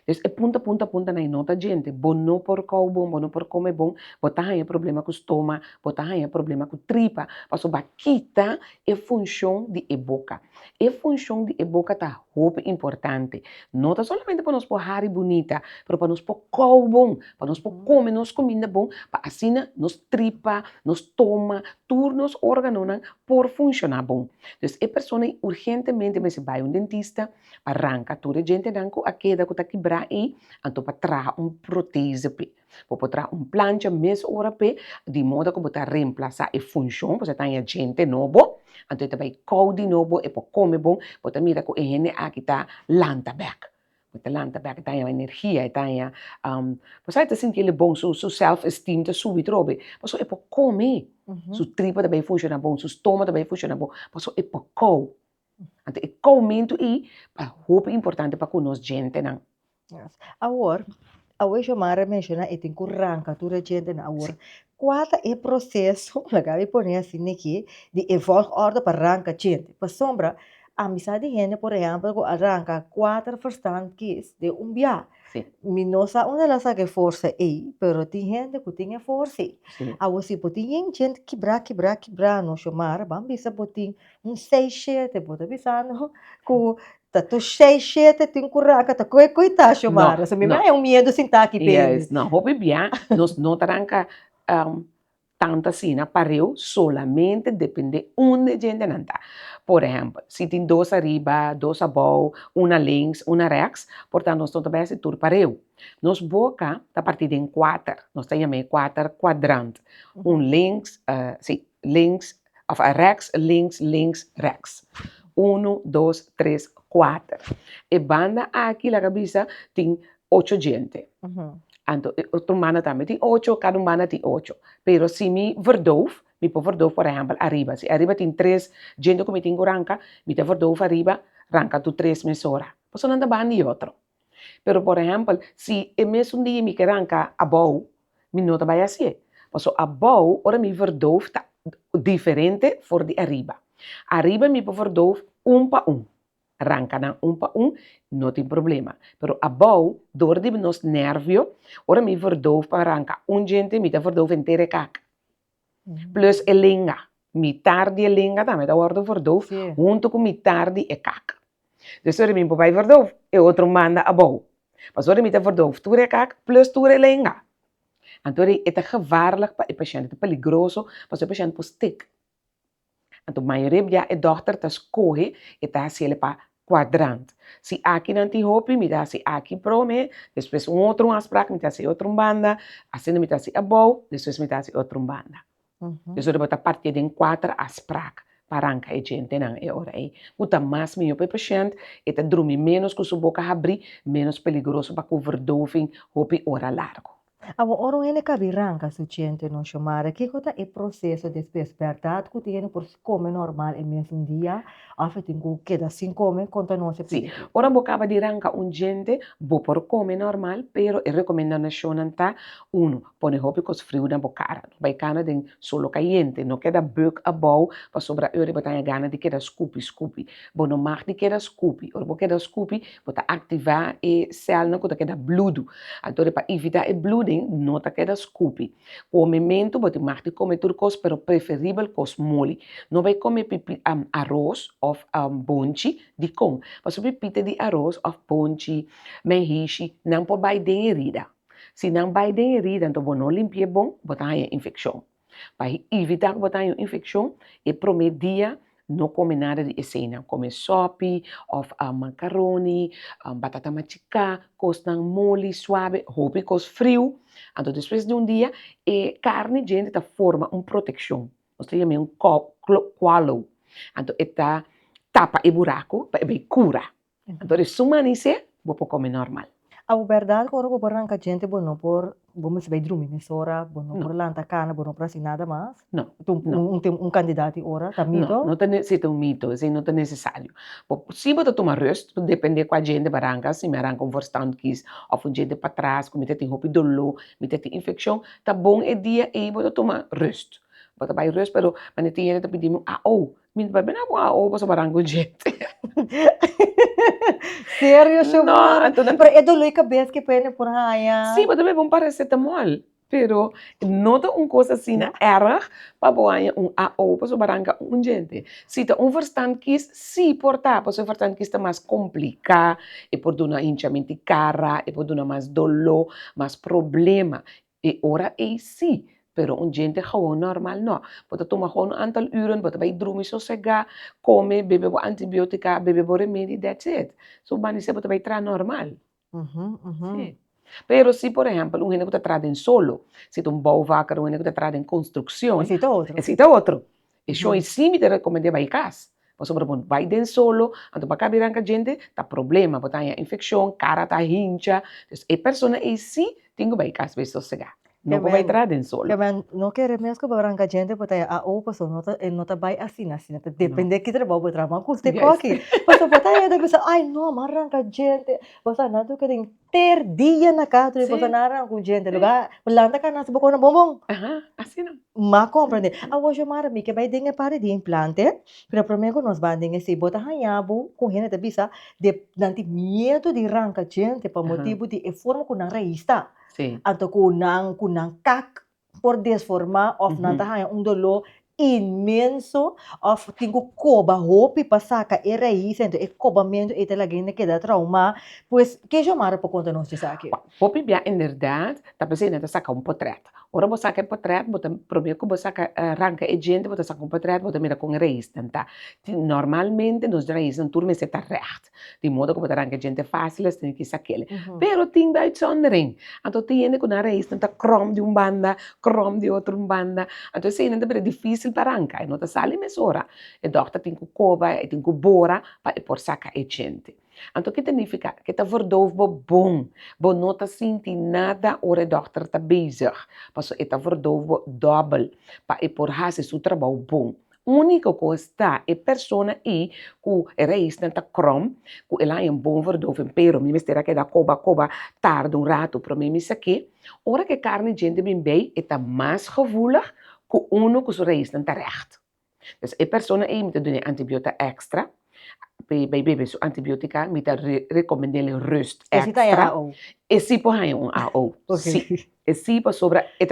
Então, punta na nota gente, bom não por comer bom, bom não por comer bom, botar aí problema com o estômago, botar aí problema com tripa, porque baquita é função de boca. E função de boca tá muito importante. Não tá somente para nós pôr hari bonita, mas para nós pôr comer bom, para nós pôr comer nos comida bom, para assim nos tripa, nos estômago, turnos órgãos por funcionar bom. Então, a pessoa urgentemente me se vai um dentista, arranca toda a gente danco a queda que está quebrar e então para trazer prótese para trazer plancha mesmo hora de modo que botar reemplazar a função, porque tem a gente novo, então vai comer de novo e para comer bom, porque mira que a gente aqui está lanta back. Porque lanta back tem a energia, tem a você está sentindo bom, seu self-esteem está subindo, robe, mas é para comer, sua tripa também funciona bom, seu estômago também funciona bom, mas é para comer. Então, o comento é muito importante para nós gente, não? Yes. Agora chamar menciona e tem curranca toda gente na agora. Qual é o processo, legal, por assim aqui, de evolver ordem para arrancar gente? Para sombra, a amizade de gente, por exemplo, arranca 4 verstantes de via. Sim, Mi não sa uma delas que força aí, pero tem gente que tem força. sim. Agora se tem gente quebrar, não chamar, vamos ver se botin 6, 7, bota pensando, que tá 6, 7, tem curraca, tá coitado Não, chamar, se me não. é um medo sem tá aqui Yes, pende. não, hobby bem, nós não tranca tanta assim, pareu solamente depende onde a gente não está. Por exemplo, se tem dois arriba, dois abaixo, uma links, uma rex, portanto, nós estamos também tur pareu. Nos boca, está partido em 4, nós temos 4 quadrantes. Links, sim, links, of a rex, links, rex. 1, 2, 3, 4. E banda aqui na cabeça tem 8 gente. Então, outro mana também tem 8, cada mana tem 8. Pero se me verdoof, por exemplo, arriba. Se arriba tem 3 gente que me tem ranca, me te verdoof arriba, ranca tu 3 mesora. Pues não anda banda e outro. Pero, por exemplo, se é mesmo dia me que ranca abaixo, me não vai assim. Pues abaixo, ora me verdoof tá diferente for de arriba. Arriba me verdoof para arranca na para não tem problema. Pero abaixo, door de nos nervio, ora me verdoof para arranca gente, me verdoof inteira caca. Plus a língua. Metade de língua também está guardo verdoof, Sim. junto com metade é caca. Dus ora me vai verdoof, e outro manda abaixo. Mas ora me verdoof, tu é caca, plus tu é língua. Então, é gevaarlijk para o paciente, é perigoso para o paciente por stick. Então, a maioria é dokter tá escolhe e tá assim para quadrante. Se aqui não tem roupa, me dá assim aqui para mim, depois outro asprac, me dá assim outra banda, assim me dá assim abaixo, depois me dá assim outra banda. Então, eu vou partir em 4 asprac para arrancar a gente não é hora aí. O tá mais melhor para o paciente, e tá dormir menos com sua boca abrir, menos perigoso para cover doving, roupa hora largo. Agora, ora ele cabe ranca su gente não chamar, que cota é processo de despertar, que tem por comer normal e mesmo dia, afe tem que queda assim come, conta não se Sì, pide. ora bocava di ranca un gente, bo por come normal, pero e recomendazione ta uno, pone hopi cos frio na bocara. Vai cana den solo caliente, no queda buk abau, pa sobra ore botanya gana di queda scoopy. Bo no mag di queda scoopy. Ora bo queda scoopy, bota activar e cel no kuta queda bludo. Allora pa evitar e bloeding, no ta queda scoopy. Comimento, bota mag di come turcos, pero preferível cos moli. No vai come arroz of bonchi di con. Mas o pepita de arroz of ponche, mehishi, não pode vai de herida. Se não vai de herida, então não limpia bom, botar a infecção. Para evitar botar a infecção, e promedia não come nada de escena, come sopi, ou macaroni, batata machica, coisa mole suave, roupa coisa frio. Então, depois de dia, carne, gente, forma uma proteção. Nós chamamos qualo. Então, esta tapa e buraco para cura. Então, se manice, vou comer normal. A verdade, quando eu arranca gente, não por, vamos ver, dormir nessa hora, não por lanta cana, não por assim nada mais. Não. Candidato ora, tá mito? Não necessita um mito, assim, não é necessário. Se você tomar rest, depende com a gente barranca, se me arranca verstand quis, ou um gente para trás, como tem roupa dolor, me tem infecção, tá bom é dia e você tomar rest. Você vai rest, pero mas tem gente que pedir me vai bem a você barranca gente. Sério, chamar? Então, Pero é dolor de cabeça que pede por aí. Sim, mas também vão paracetamol. Pero não é uma coisa assim, era para boar AO, para barranca gente. Se tem verstand que se portar, para verstand que está mais complicado, e por uma hinchamento cara, e por uma mais dolor, mais problema. E ora é sim. Pero gente gewoon normal não. Pode tomar gewoon aantal uren, pode vai dormir sossegar, come, bebe antibiotica, bebe remédio, that's it. So, mas você pode vai entrar normal. Sim. Pero se, por exemplo, um gente que está trazendo solo, se um bouwvakker, um gente que está trazendo construção, Necessita outro. necessita outro. E eu sim te recomendo vai casa. Você vai dentro solo, então para caber a gente, tá problema, botar a infecção, cara tá hincha, então a pessoa é sim, tem que vai casa, vai sossegar. Não vai entrar dentro solo. Não quero mesmo que barranca gente, porque a pessoa não tá bem assim, depende que trabalho para trabalhar, custa coque. Mas botar aí da pessoa, ai não, barranca gente, você não tu quer ter dia na casa, você não arranca gente, lugar, landa cana se boca na bombom. Assim não. Mas compreende. A hoje mara mi que vai dengue para de implante, pero primeiro nós banding se bota hanhabo com gente bisa de nanti medo de arranca gente para motivo de forma com na raiz tá. Sim. Atau kunang kak por desformar of nanta hanya dolor imenso of tingo coba hopi pasaka e raiz então e cobamento e talaga na queda trauma pues que chamar para conta nós disso aqui. Hopi bia inderdaad, tá pensando nessa saca portret. Ora você saca portret, você primeiro que você saca arranca e gente, você saca portret, você mira com raiz, tá? Normalmente nos raiz não turma se tá recht. De modo que você arranca gente fácil, tem que saquele. Pero tem uitzondering. Então tem gente com a raiz tá krom de banda, krom de outro banda. Então se ainda é difícil para arrancar, não tá sale mesora. E doctor tem que coba, tem que bora para por saca e gente. Então, o que significa? Que está verdoof bom. Bom, não está sentindo nada, ora, dokter está bezig. Passo, está verdoof dubbel. Para por fazer seu trabalho bom. Única coisa está, é pessoa aí, que reis não está krom, que ela é um bom verdoof, pero, me mistério que dá coba, tarde rato, para mim, isso aqui. Ora que carne, gente, bem, está mais gevoelig, que que os reis não está recht. Dus, a pessoa aí, me dá antibiótica extra, bij baby's antibiotica, met de recommendele rust extra. E se por aí AO. Sim. E se por sobre, é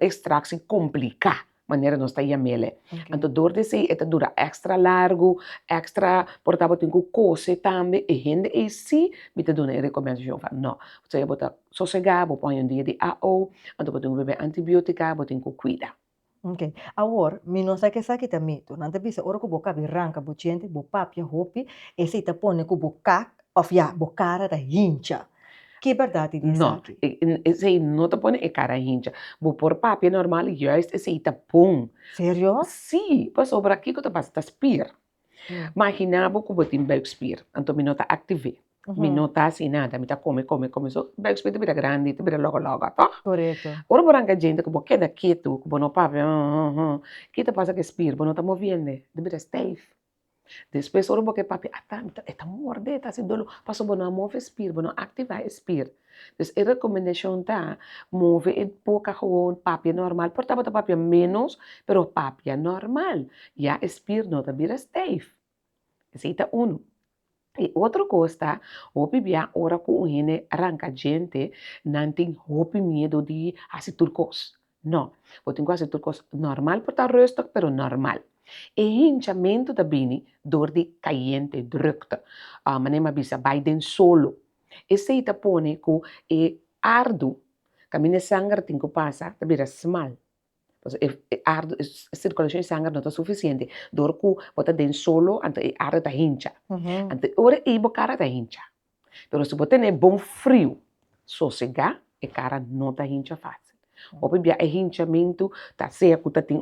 extração complicada, maneira nós está mele. Então dor de se, dura extra largo, extra portável tem que coce também, e gente e se, me te dona recomendação, não, você bota sossegar, põe dia de AO, então botar beber antibiotica, botar que cuidar. Ok. Agora, mi não sei que sabe que mito. Não te bisa ora que boca birranca, bocente, bopapia, hopi, e se te pone que boca, of ja, bocara da hincha. Que verdade disso Não, aqui? esse não te põe cara hincha. Vou por papel normal, juist esse te põe. Sério? Sim, para sobre aqui que tu passa a spir. Imaginava que botin buikspier, então me nota ative. Me nota assim nada, me tá come, so buikspier te vira grande, te vira logo, tá? Correto. Ora branca gente que bo queda quieto, que bo não pave, que te passa que spir, bo não tá movendo, te vira stave. Depois ora bo que papi, tá morde, tá se dolo, passo bo não move spir, bo não ativar spir. Dus a recomendação tá, move e pouca gewoon papi normal, portava tá papi menos, pero papi normal. Ja, spir não tá vira stave. Esse tá uno. E outra coisa, hopi bia ora com hene arranca gente, não tem hopi medo de fazer turcos. Não, eu tenho que fazer turcos normal, por estar rustig, pero normal. E hinchamento também, dor de caliente, drukte. Manema bisa Biden solo. E se ita pone que é ardo, caminha sangue tem que passar, tá vira smal. Pues a circulação de sangue não está suficiente. Dor que bota den solo, ante a arda tá hincha. Ante ora e cara tá hincha. Pero se você tem bom frio, sossegar, a cara não tá hincha fácil. Ou bem é hinchamento, tá certo, tá tem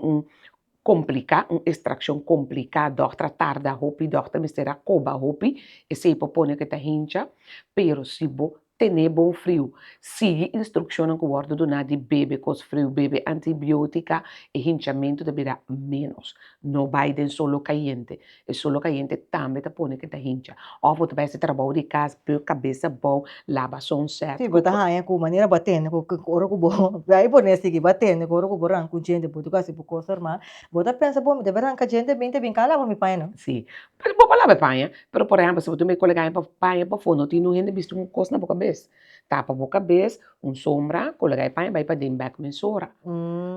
complicar, uma extração complicada, tratar da roupa, doctor mister a coba roupa, e se propõe que tá hincha, pero se você tem bom frio, siga instrução que o guarda do nada de bebe cos frio, bebe antibiótica, e hinchamento deverá menos. Não vai de solo caliente, e solo caliente também tá põe que tá hincha. Ou você vai se trabalhar de casa, pôr cabeça bom, lava som certo. Sì, bota hanya ku maneira batendo, ku ora ku bo. Aí bone sigi batendo, ku ora ku boran ku gente, botu kasi bu kosar ma. Bota pensa bom, de beran ka gente binte bin kala mi pai no. Sim. Mas vou falar panha. Pero, por exemplo, se você me colocar para panha para fora, não tem ninguém visto um coisa na boca cabeça. Tapa a boca cabeça, sombra, colocar panha, vai para dentro, back mensura.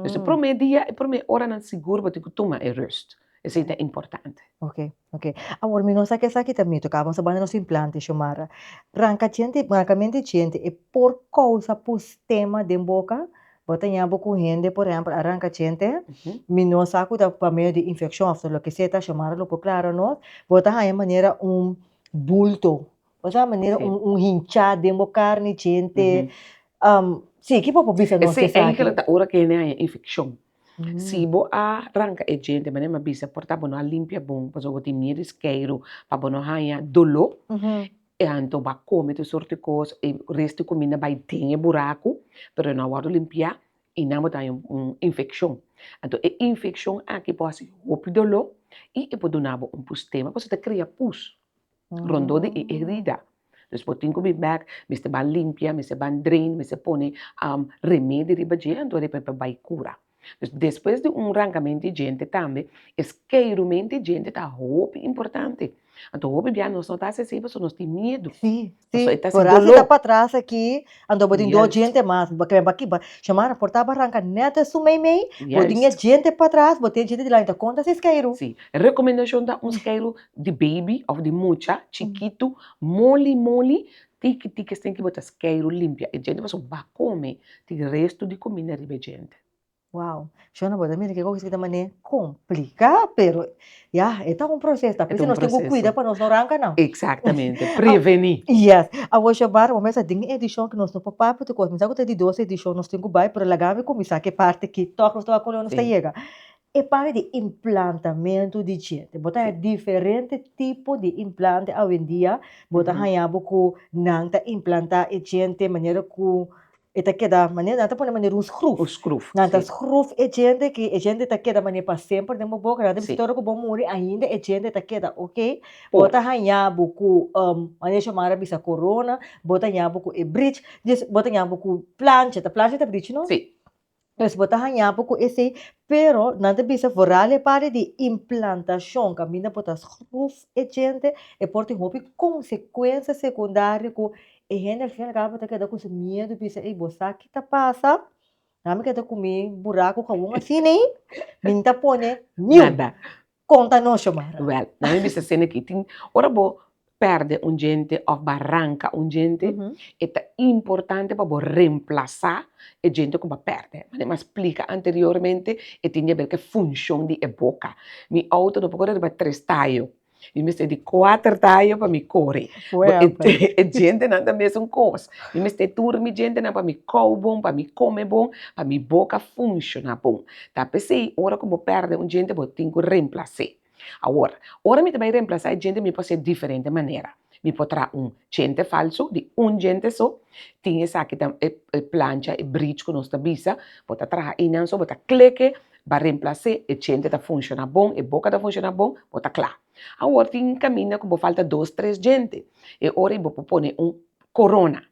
Então, para mim dia, para mim hora não seguro, porque toma é rest. Isso é importante. Ok, ok. Agora, mi non sa che sa che mi toccava, sa bene nos implante, Shomara. Rancamente gente, e por causa po sistema de boca, bota nyabo com gente, por exemplo, arranca gente, mi non sa que da pa meio de infecção, ou lo que seja, Shomara, lo por claro, no? Bota hanya maneira bulto, bota maneira hinchado de carne, gente, sì, che può bisa non Sim, se é sa aquela che. da hora que é infecção. Se você arranca a gente, mas não bisa portar bom, a limpia bom, para você ter medo isqueiro, para bom hanya dolor, e então vai comer tu sorte coisa, e o resto comida vai ter buraco, pero na hora de limpar, e não vai infecção. Então, a infecção aqui pode ser o dolor, e pode dar um sistema, você cria pus, rondou de herida. Dus você tem que ir back, você vai limpar, você vai drain, você põe remédio de baixo, então depois vai curar. Depois de arrancamento de gente também, esqueiramente de gente está muito importante. Então, roupa já não está acessível, só nós temos medo. Sì, Nós sì, está por assim, assim dolor. tá para trás aqui, andou botando Yes. gente mais, porque aqui, chamar portar barranca neta sumei mei, botinha Yes. gente para trás, botei gente de lá, então conta se esqueiro. Sim. Recomendação da isqueiro de baby ou de mucha, chiquito, mole, tem que botar isqueiro limpo. E gente vai comer, tem resto de comida de gente. Wow, Shona, bota mira que coisa que também complica, pero ya, é um processo, tá? Porque nós temos que cuidar para nós não arrancar não. Exatamente, prevenir. Yes, a vou chamar, vamos essa dinga edição que nós não papá, porque coisa, mas agora de 12 edição nós temos que vai para lagar começar que parte que toca nós estava colhendo está chega. É para de implantamento de gente. Botar diferente tipo de implante hoje em dia. Botar hanhabo com nanta implantar a gente maneira com eta queda maneira nanta põe maneira screw. O screw. Nanta Sim. screw é gente que a gente tá queda maneira para sempre dentro boca. Nanta Sim. história que bom morrer ainda a gente tá queda, ok? Por. Botar hanhabo com maneira chamada bisa corona. Botar hanhabo com e bridge. Botar hanhabo com plancha. Tá plancha tá bridge não? Sim. Mas botar hanhabo com esse pero nada bisa vorale para de implantação caminha botar scruf e gente e porta houve consequência secundária com e gente al final acaba tá queda com medo bisa e bossa que tá passa nami queda comer buraco com um assim nem minta pone Nada. conta não chamar Well, não é essa cena que tem. Ora, perde gente ou barranca gente, é importante para reemplaçar a gente que perde. Mas explica anteriormente, e tinha a ver que função de boca. Mi auto não pode ter 3 talhos. Eu me de 4 talhos para me correr. A gente não é a mesma coisa. Eu me dormir gente não para me comer bom, para me comer bom, para minha boca funcionar bom. Tá pensei, hora que eu perde gente, eu tenho que reemplaçar. Agora me vai reemplaçar gente me pode ser de diferente maneira. Me pode trazer gente falso, de gente só, tem essa aqui plancha e bridge que nós bisa, pode trazer innan só, pode clique, vai reemplaçar, e gente tá funciona bom, e boca tá funciona bom, pode claro. Agora tem caminho que falta 2, 3 gente, e agora eu vou pôr corona.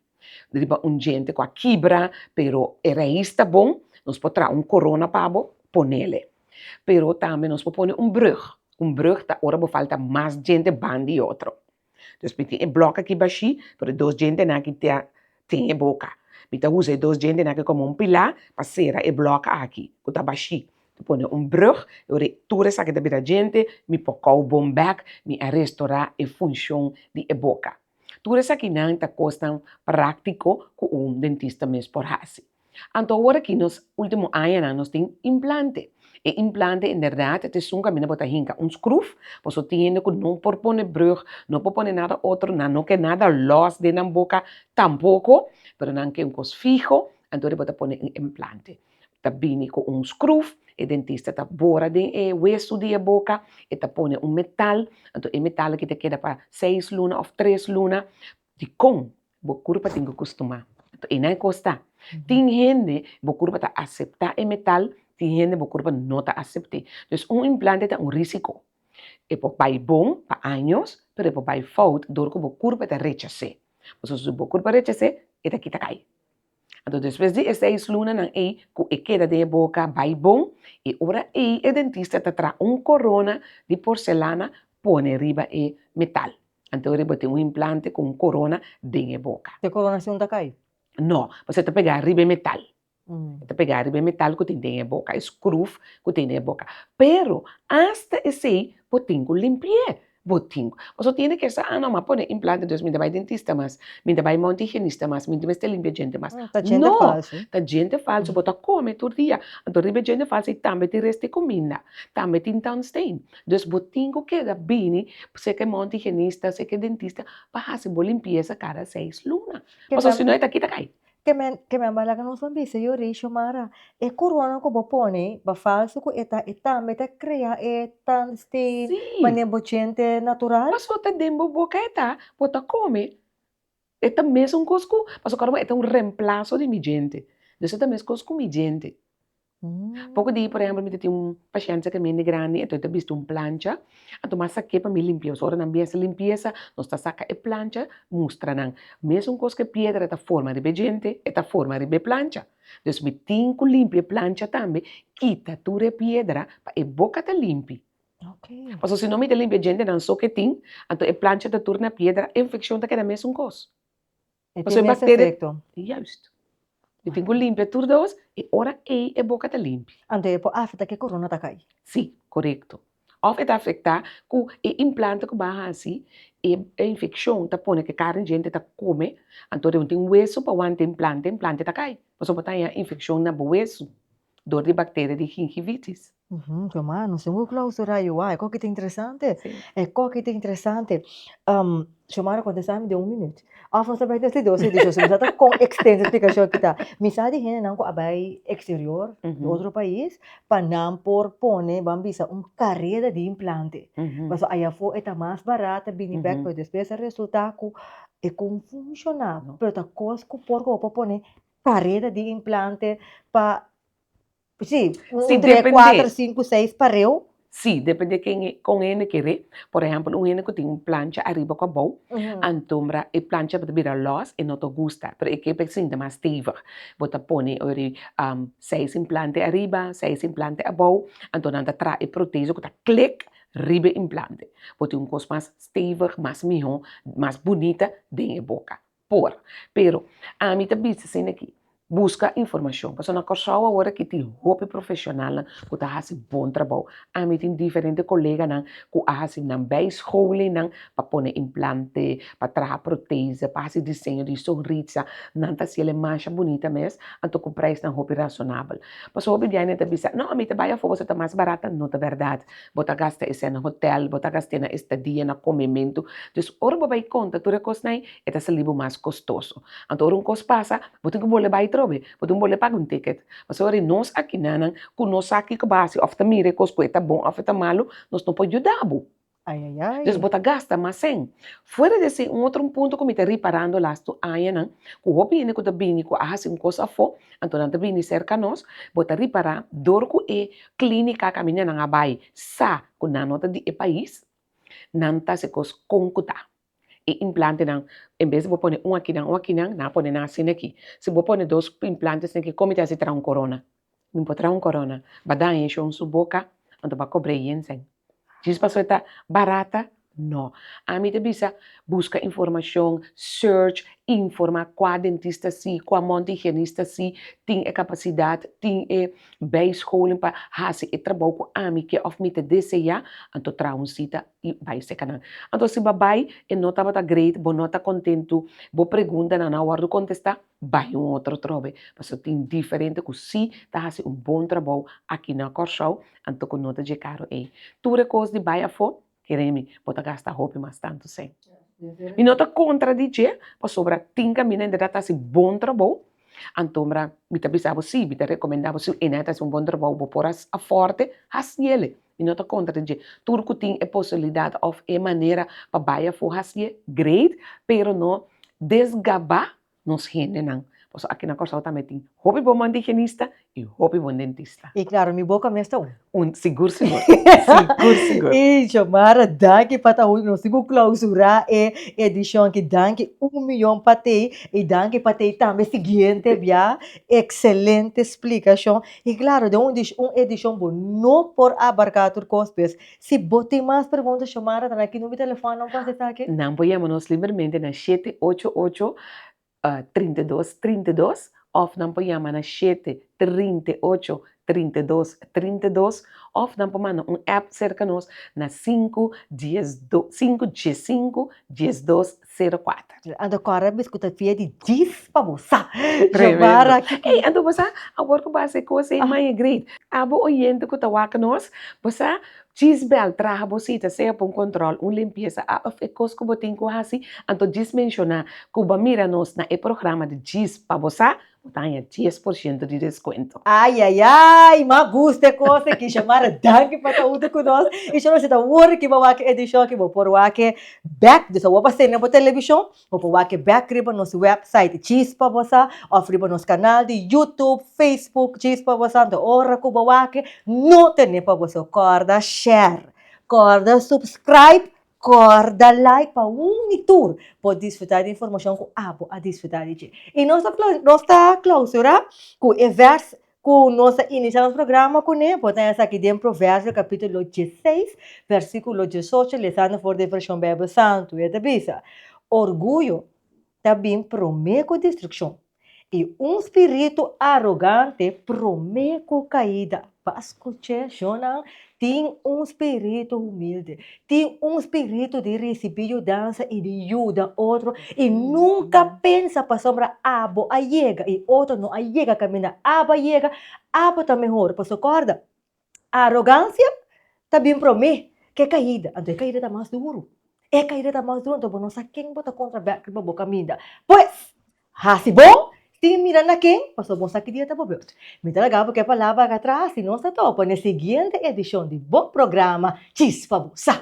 Gente com a quebra, pero a raiz tá bom, nós pode trazer corona para pôr ele. Pero também nós pode pôr brug. Brug, agora falta mais gente bandi outro. Então, tem bloco aqui baixo, pero 2 gente aqui tem a boca. Então, usa 2 gente aqui como pilar, para ser a bloco aqui, que está baixo. Põe brug, tudo isso aqui da gente, me pode o bom back, me restaurar a função de boca. Tudo isso aqui não está custa prático com dentista mesmo por assim. Então, agora aqui, nos últimos anos, nós temos implante. E implante, inderdaad, het is um caminho para hinca um screw, você tem que não por pôr brug, não por pôr nada outro, não que nada los de na boca, tampouco, pero não que coisa fijo, então você pôr implante. Tá bem com screw, o dentista tá bora de hueso de boca, e tá põe metal, então o metal que te queda para 6 lunas ou 3 lunas, de com, o corpo tem que acostumar. Então, e não custa. Tem gente, o corpo tá aceitar o metal, tem gente que o corpo não está aceitando. Então, implante tem risco. E pode bom para anos, mas pode falta, dor que o corpo está rechazando. Então, se o corpo rechaza, ele aqui cai. Então, depois de 6 lunas, que queda de boca, vai bom, e agora o dentista está corona de porcelana, põe riba e metal. Então, ele tem implante com corona de boca. Te coronação da cai? Não, você está pegar riba e metal. Te pegar riba metal que tem na boca, screw que tem na boca. Pero, hasta esse, você tem que limpar. Você tem que saber, não, mas põe implante, então, me vai dentista, mas me vai higienista, mas me vai limpar gente, mas Tá gente não, falso. tá gente falso, você come todo dia. Então, riba gente falso, e também tem resto de comida, também tem tannstein. Então, você tem que dar bem, você que é higienista, você que é dentista, para fazer boa limpeza cada 6 lunas. Mas se não é aqui, tá cai. Que me ambalaga não são bicho, eu reishi mara. E corona ko bopone, ba falso ko eta meta crea tan stain, Sim. manembocente natural. Mas você tem boca, você come. É mesmo cosco, mas o cara é reemplazo de mi gente. Então, é mesmo cosco mi gente. Pouco dia, por exemplo, me tem paciente que me grande, então eu visto plancha, então mas saque para me limpar, só na minha limpeza, nós está saca a plancha, mostra não, mesmo coisa que pedra é forma de gente, é forma de plancha. Então me tem que limpar a plancha também, quita tudo a pedra para a boca tá limpa. Ok. Mas se não me limpa gente não só que tem, então a plancha tá turna a pedra, a infecção tá que é a mesma coisa. E Mas tem esse bactéria, efeito. justo. Eu tenho que limpar tudo isso, e ora a boca tá limpa. Então, po afeta que corona tá cai. Sim, correto. Of het afecta que o implante que vai assim, e a infecção tá põe que carne gente tá come, então tem hueso para o implante tá cai. Você botar a infecção na hueso, dor de bactéria de gingivitis. Mano, sungguh clausura eu, é que interessante. Sim. É que interessante. Chamara quando sabe de 1 minuto. Afon sa baita si doce de Jesus, tá com extended explicação que tá. Misa de gente não abai exterior de outro país, para não por pone bambisa carreira de implante. Mas aí for é mais barata, bem back para despesa resultado é com funcionar, pero tá cosco por pone carreira de implante para sim, Sim, 3, depende. 4, 5, 6 pareu. Sim, depende de quem com ele querer. Por exemplo, um que tem plancha arriba com a boa, então a plancha pode virar loss e não te gusta, mas é que precisa mais stevig. Você põe 6 implantes arriba, 6 implantes abaixo, então não traz e protege que tá clic riba implante. Você tem coisa mais stevig, mais melhor, mais bonita dentro da boca. Pero a mim também se sente aqui. Busca informação. Porque na corção agora que tem roupa profissional, que está fazendo bom trabalho. A mim tem diferentes colegas que fazem na beischolen para pôr implante, para trazer protese, para fazer desenho de sorriso, não está se ele mais bonita mesmo, então com preço na roupa razonável. Mas o obediente também diz, não, a mim também a você está mais barata, não é verdade. Você gasta isso no hotel, você gasta na estadia, no comimento. Então, ora você vai conta, tudo isso aí, é esse livro mais custoso. Então, ora coisa passa, você tem que boleh vai trobe, você boleh pagar ticket. Mas ora nós aqui não, com nós aqui que base, of the mire, coisa é bom, of the malo, nós não podemos ajudar. Ai, ai, ai. Então, você gasta mais sem. Fora desse, outro ponto que me está reparando lá, que o opinião que está vindo, que há uma coisa for, então não está vindo cerca de nós, você reparar, dor que é clínica caminha na abai, sa, que não nota de país, não está se coisa concuta. E implante não, em vez de você pôr aqui não pôr assim aqui. Se você pôr 2 implantes aqui, como te trazer um corona? Não pode trazer um corona. Vai dar enche sua boca, então vai cobrir isso. Diz para você tá barata, No. A mim te bisa busca informação, search, informa qua dentista si, qua monte higienista si, tem a capacidade, tem a bijscholing para fazer o trabalho com a mim que of me te deseja, então trouwens cita e vai se canal. Então se babai e nota bata great, bo nota contento, bo pergunta na hora de contestar, vai outro trabalho. Mas tem diferente que se tá fazendo bom trabalho aqui na Corsau, então com nota de caro aí. Tudo coisa de baia for querem botar gastar roupa mais tanto sem. E não está contradizer, para sobra tinha mina ainda está se bom trabalho. Então, me pensava sim, me recomendava sim, e não está se bom trabalho, vou pôr a forte, assim ele. E não está contradizer. Tudo que tem é possibilidade, ou é maneira para baia for assim, great, pero não desgabar nos gente não. Pues aqui na Corsau também tem hobby bom higienista e hobby bom dentista. E claro, mi boca me está Seguro. Seguro. E chamara danke para hoje nós sigo clausurar e edição que danke 1 milhão para ter e danke para ter também seguinte via excelente explicação e claro de uma edição bom não por abarcar os custos se botem mais perguntas chamara tá aqui no meu telefone não pode estar aqui Não podemos livremente na 788 3232 of não podemos na 738 3232 of não podemos app cerca nós na 515-1204. ando agora me escuta fia de 10 para você Tremendo. chamara aqui Ei, ando você agora que você coisa é mais great. Abo oyente que tá waka nós, você Gisbel traga você seja para controle, limpeza, a coisa que você tem que fazer, então diz mencionar que você mira nós na programa de Gis para você, tem 10% de desconto. ai, mas gusta coisa que chamara danke para tudo com nós e se nós está work que vai que edição que vou por que back de sua passei na televisão vou por que back riba nosso website Cheese para você ou riba nosso canal de YouTube Facebook Cheese para você então ora que vai que não tem para você corda share corda subscribe corda like para tour pode desfrutar de informação com a desfrutar de e nossa clausura com o verso com nossa iniciamos o programa com ele pode estar aqui dentro Provérbios capítulo 16 versículo 18 lesando for de versão Bíblia Santo e da bisa orgulho também promete destruição e espírito arrogante promete caída para escutar tem espírito humilde, tem espírito de receber ajuda e de ajudar outro e nunca pensa para sombra abo a chega e outro não a chega caminhar abo tá melhor, para acorda arrogância também promete que caída, então caída tá mais duro, então não sabe quem bota contra back para boca minda, pois, assim bom Tim mira na quem? Pastor bom aqui dia tá bom. Me talaga porque a palavra atrás e nós tá topa na seguinte edição de bom programa Chispa Busa.